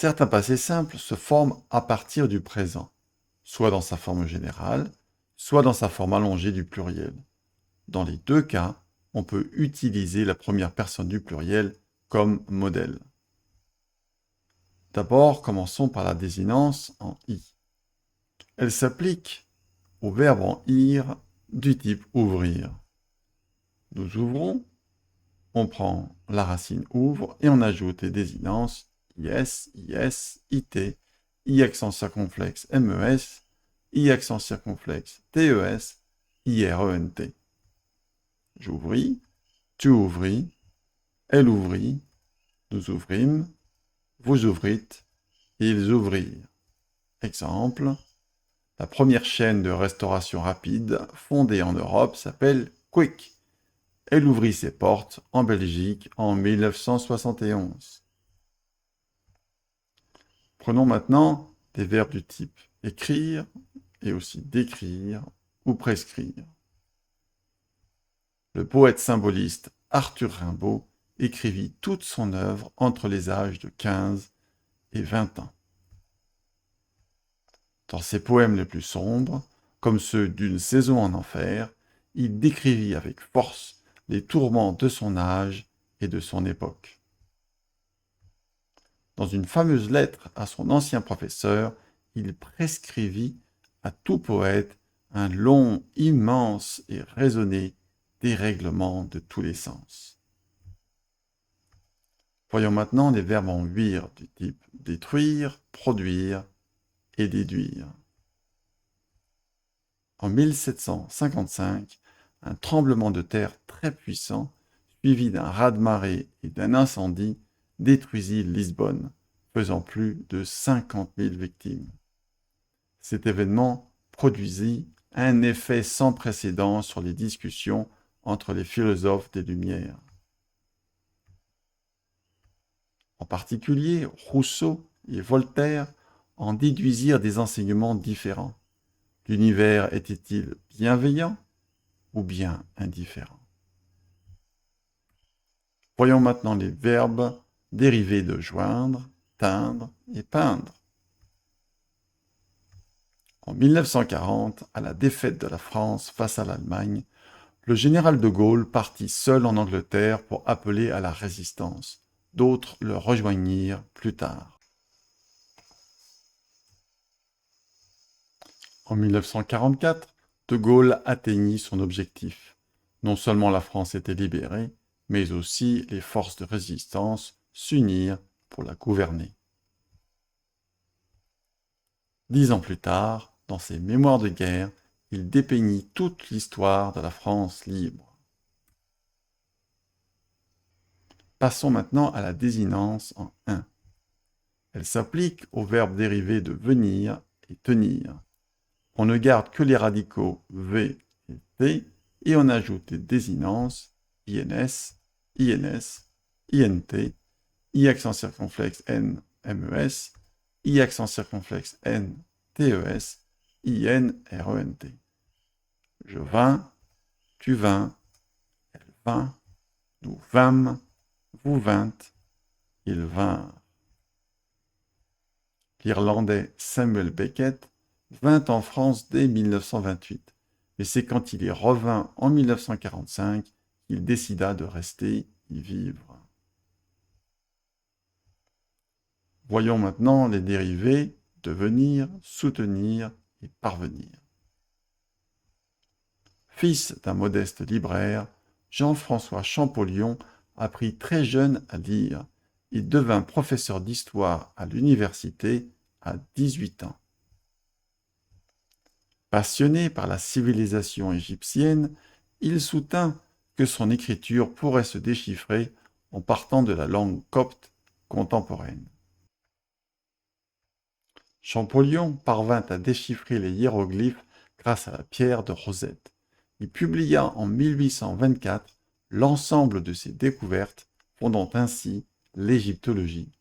Certains passés simples se forment à partir du présent, soit dans sa forme générale, soit dans sa forme allongée du pluriel. Dans les deux cas, on peut utiliser la première personne du pluriel comme modèle. D'abord, commençons par la désinence en i. Elle s'applique au verbe en ir du type ouvrir. Nous ouvrons, on prend la racine ouvre et on ajoute les désinences is, is, it, i accent circonflexe mes, i accent circonflexe tes, irent. J'ouvris, tu ouvris, elle ouvrit, nous ouvrîmes, vous ouvrîtes, ils ouvrirent. Exemple, la première chaîne de restauration rapide fondée en Europe s'appelle Quick. Elle ouvrit ses portes en Belgique en 1971. Prenons maintenant des verbes du type écrire et aussi décrire ou prescrire. Le poète symboliste Arthur Rimbaud écrivit toute son œuvre entre les âges de 15 et 20 ans. Dans ses poèmes les plus sombres, comme ceux d'une saison en enfer, il décrivit avec force les tourments de son âge et de son époque. Dans une fameuse lettre à son ancien professeur, il prescrivit à tout poète un long, immense et raisonné dérèglement de tous les sens. Voyons maintenant les verbes en huir du type détruire, produire et déduire. En 1755, un tremblement de terre très puissant, suivi d'un raz-de-marée et d'un incendie, détruisit Lisbonne, faisant plus de 50 000 victimes. Cet événement produisit un effet sans précédent sur les discussions entre les philosophes des Lumières. En particulier, Rousseau et Voltaire en déduisirent des enseignements différents. L'univers était-il bienveillant ou bien indifférent? Voyons maintenant les verbes dérivés de joindre, teindre et peindre. En 1940, à la défaite de la France face à l'Allemagne, le général de Gaulle partit seul en Angleterre pour appeler à la résistance. D'autres le rejoignirent plus tard. En 1944, de Gaulle atteignit son objectif. Non seulement la France était libérée, mais aussi les forces de résistance s'unirent pour la gouverner. 10 ans plus tard, dans ses mémoires de guerre, il dépeignit toute l'histoire de la France libre. Passons maintenant à la désinence en un. Elle s'applique au verbe dérivé de venir et tenir. On ne garde que les radicaux v et t et on ajoute les désinences ins, ins, int, i accent circonflexe n, mes, i accent circonflexe n, tes, in, rent. Je vins, tu vins, elle vint, nous vîmes, vous vîntes, ils vinrent. L'Irlandais Samuel Beckett vint en France dès 1928, mais c'est quand il y revint en 1945 qu'il décida de rester y vivre. Voyons maintenant les dérivés devenir, soutenir et parvenir. Fils d'un modeste libraire, Jean-François Champollion apprit très jeune à lire et devint professeur d'histoire à l'université à 18 ans. Passionné par la civilisation égyptienne, il soutint que son écriture pourrait se déchiffrer en partant de la langue copte contemporaine. Champollion parvint à déchiffrer les hiéroglyphes grâce à la pierre de Rosette. Il publia en 1824 l'ensemble de ses découvertes, fondant ainsi l'égyptologie.